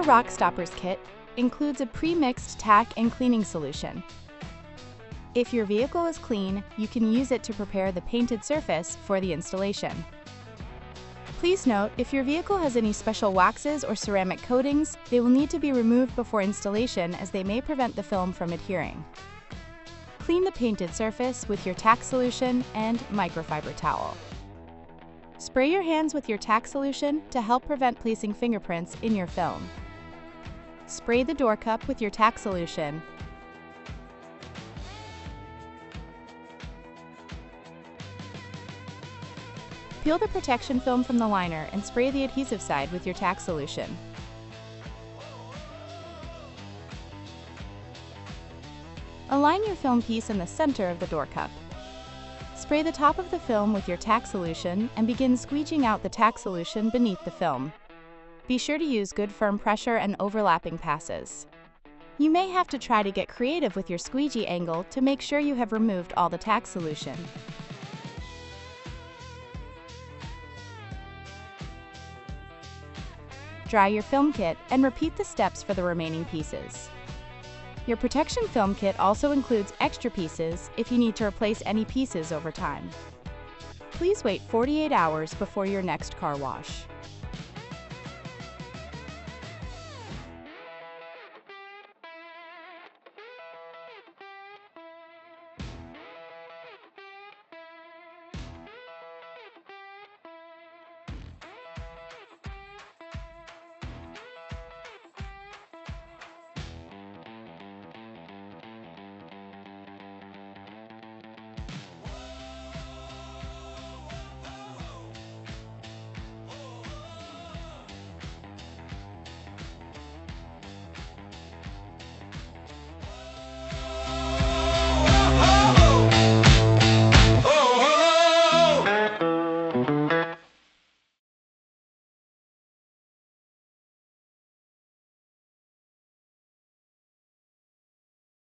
RockStopperz kit includes a pre-mixed tack and cleaning solution. If your vehicle is clean, you can use it to prepare the painted surface for the installation. Please note, if your vehicle has any special waxes or ceramic coatings, they will need to be removed before installation as they may prevent the film from adhering. Clean the painted surface with your tack solution and microfiber towel. Spray your hands with your tack solution to help prevent placing fingerprints in your film. Spray the door cup with your tack solution. Peel the protection film from the liner and spray the adhesive side with your tack solution. Align your film piece in the center of the door cup. Spray the top of the film with your tack solution and begin squeegeeing out the tack solution beneath the film. Be sure to use good firm pressure and overlapping passes. You may have to try to get creative with your squeegee angle to make sure you have removed all the tack solution. Dry your film kit and repeat the steps for the remaining pieces. Your protection film kit also includes extra pieces if you need to replace any pieces over time. Please wait 48 hours before your next car wash.